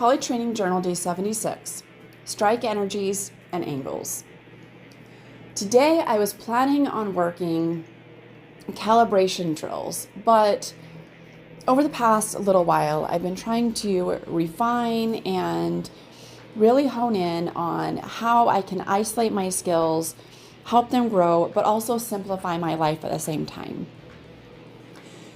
College Training Journal Day 76, Strike Energies and Angles. Today I was planning on working calibration drills, but over the past little while I've been trying to refine and really hone in on how I can isolate my skills, help them grow, but also simplify my life at the same time.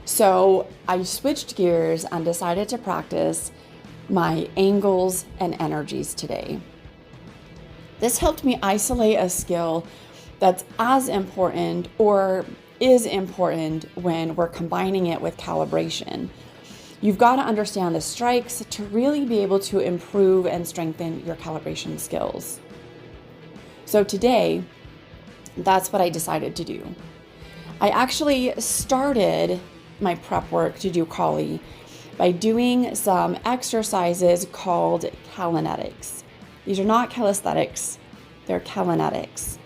So I switched gears and decided to practice my angles and energies today. This helped me isolate a skill that's as important or is important when we're combining it with calibration. You've got to understand the strikes to really be able to improve and strengthen your calibration skills. So today, that's what I decided to do. I actually started my prep work to do Kali by doing some exercises called kalinetics. These are not calisthenics, they're kalinetics.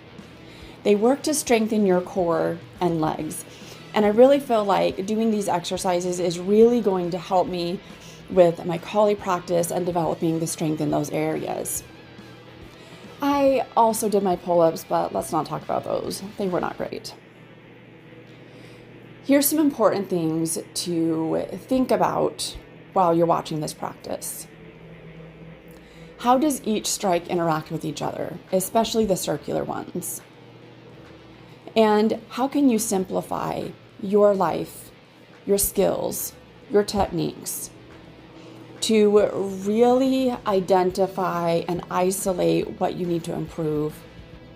They work to strengthen your core and legs. And I really feel like doing these exercises is really going to help me with my Kali practice and developing the strength in those areas. I also did my pull-ups, but let's not talk about those. They were not great. Here's some important things to think about while you're watching this practice. How does each strike interact with each other, especially the circular ones? And how can you simplify your life, your skills, your techniques to really identify and isolate what you need to improve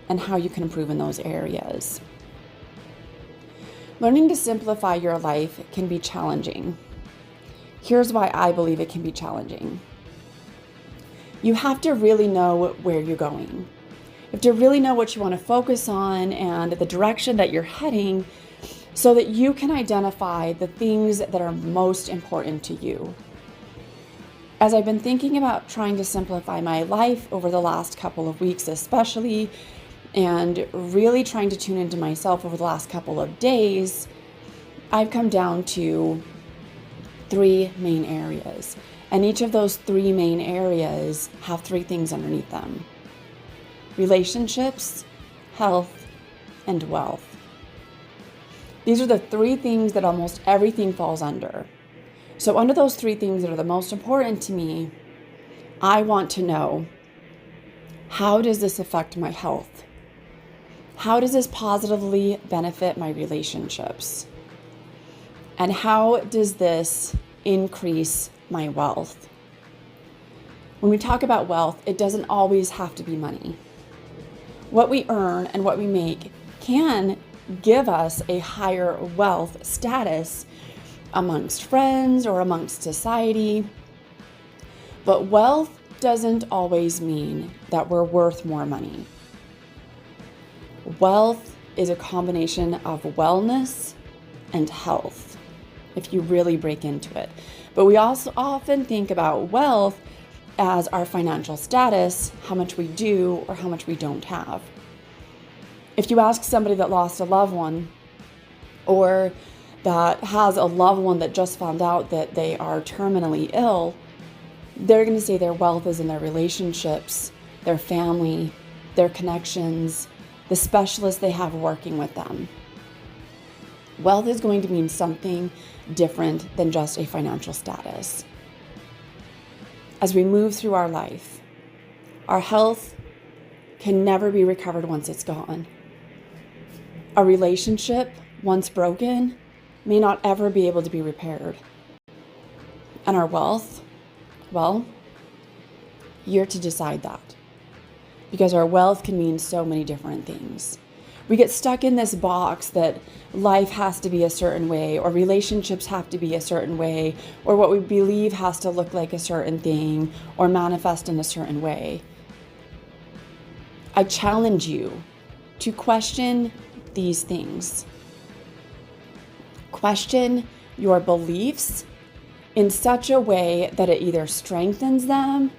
and how you can improve in those areas? Learning to simplify your life can be challenging. Here's why I believe it can be challenging. You have to really know where you're going. You have to really know what you want to focus on and the direction that you're heading so that you can identify the things that are most important to you. As I've been thinking about trying to simplify my life over the last couple of weeks especially, and really trying to tune into myself over the last couple of days, I've come down to 3 main areas. And each of those 3 main areas have 3 things underneath them: relationships, health, and wealth. These are the 3 things that almost everything falls under. So under those 3 things that are the most important to me, I want to know, how does this affect my health? How does this positively benefit my relationships? And how does this increase my wealth? When we talk about wealth, it doesn't always have to be money. What we earn and what we make can give us a higher wealth status amongst friends or amongst society. But wealth doesn't always mean that we're worth more money. Wealth is a combination of wellness and health, if you really break into it. But we also often think about wealth as our financial status, how much we do or how much we don't have. If you ask somebody that lost a loved one or that has a loved one that just found out that they are terminally ill, they're going to say their wealth is in their relationships, their family, their connections, the specialists they have working with them. Wealth is going to mean something different than just a financial status. As we move through our life, our health can never be recovered once it's gone. A relationship, once broken, may not ever be able to be repaired. And our wealth, well, you're to decide that. Because our wealth can mean so many different things. We get stuck in this box that life has to be a certain way, or relationships have to be a certain way, or what we believe has to look like a certain thing, or manifest in a certain way. I challenge you to question these things. Question your beliefs in such a way that it either strengthens them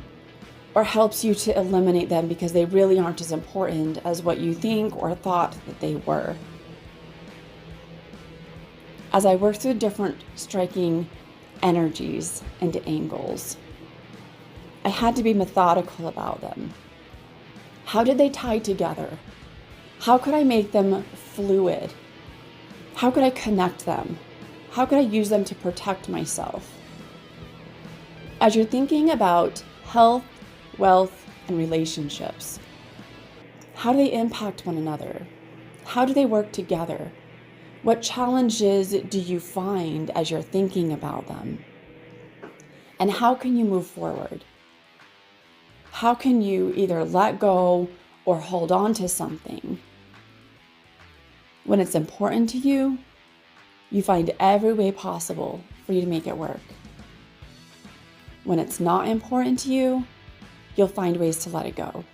or helps you to eliminate them because they really aren't as important as what you think or thought that they were. As I work through different striking energies and angles, I had to be methodical about them. How did they tie together? How could I make them fluid? How could I connect them? How could I use them to protect myself? As you're thinking about health, wealth, and relationships, how do they impact one another? How do they work together? What challenges do you find as you're thinking about them? And how can you move forward? How can you either let go or hold on to something? When it's important to you, you find every way possible for you to make it work. When it's not important to you, you'll find ways to let it go.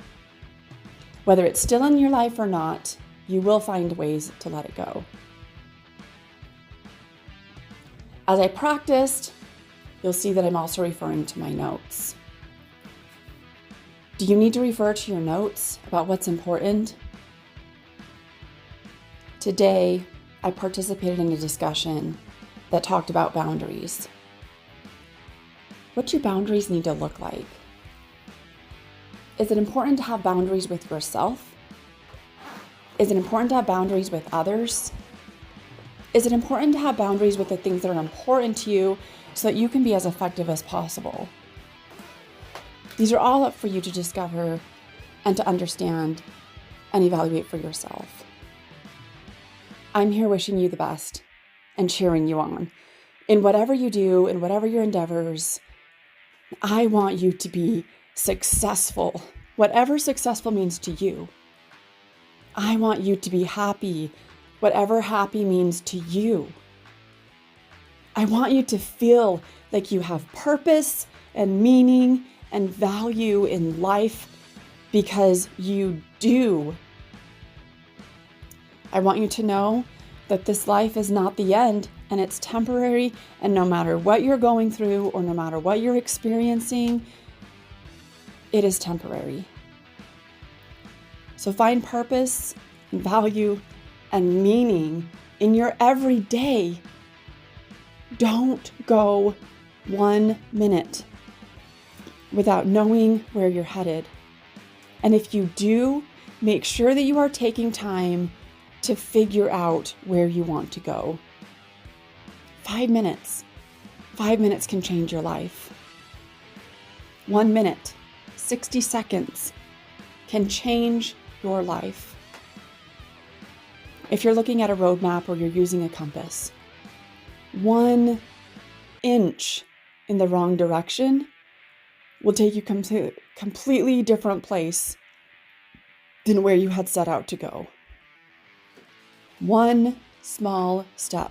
Whether it's still in your life or not, you will find ways to let it go. As I practiced, you'll see that I'm also referring to my notes. Do you need to refer to your notes about what's important? Today, I participated in a discussion that talked about boundaries. What do boundaries need to look like? Is it important to have boundaries with yourself? Is it important to have boundaries with others? Is it important to have boundaries with the things that are important to you so that you can be as effective as possible? These are all up for you to discover and to understand and evaluate for yourself. I'm here wishing you the best and cheering you on. In whatever you do, in whatever your endeavors, I want you to be successful, whatever successful means to you. I want you to be happy, whatever happy means to you. I want you to feel like you have purpose and meaning and value in life because you do. I want you to know that this life is not the end and it's temporary, and no matter what you're going through or no matter what you're experiencing, it is temporary. So find purpose and value and meaning in your everyday. Don't go 1 minute without knowing where you're headed. And if you do, make sure that you are taking time to figure out where you want to go. 5 minutes. 5 minutes can change your life. 1 minute, 60 seconds can change your life. If you're looking at a roadmap or you're using a compass, 1 inch in the wrong direction will take you to a completely different place than where you had set out to go. 1 small step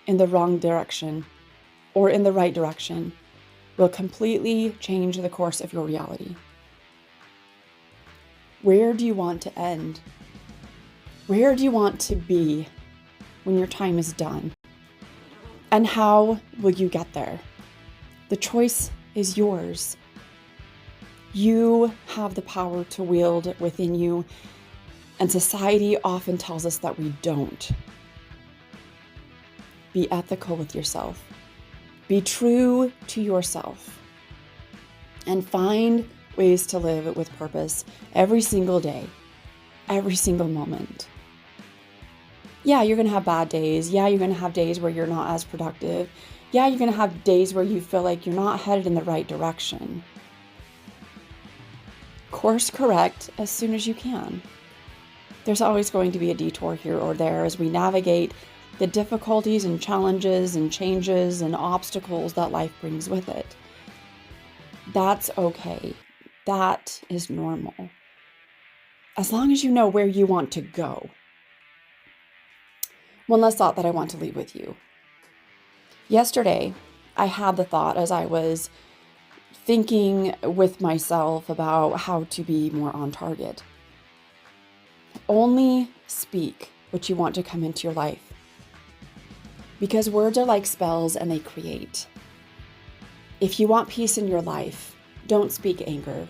in the wrong direction or in the right direction will completely change the course of your reality. Where do you want to end? Where do you want to be when your time is done? And how will you get there? The choice is yours. You have the power to wield within you, and society often tells us that we don't. Be ethical with yourself. Be true to yourself. And find ways to live with purpose every single day, every single moment. Yeah, you're going to have bad days. Yeah, you're going to have days where you're not as productive. Yeah, you're going to have days where you feel like you're not headed in the right direction. Course correct as soon as you can. There's always going to be a detour here or there as we navigate the difficulties and challenges and changes and obstacles that life brings with it. That's okay. That is normal. As long as you know where you want to go. One last thought that I want to leave with you. Yesterday, I had the thought as I was thinking with myself about how to be more on target. Only speak what you want to come into your life. Because words are like spells and they create. If you want peace in your life, don't speak anger.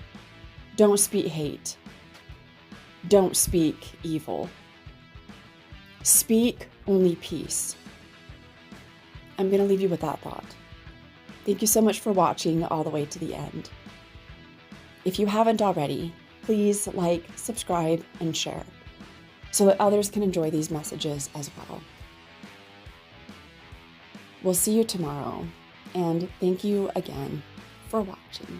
Don't speak hate. Don't speak evil. Speak only peace. I'm going to leave you with that thought. Thank you so much for watching all the way to the end. If you haven't already, please like, subscribe, and share so that others can enjoy these messages as well. We'll see you tomorrow, and thank you again for watching.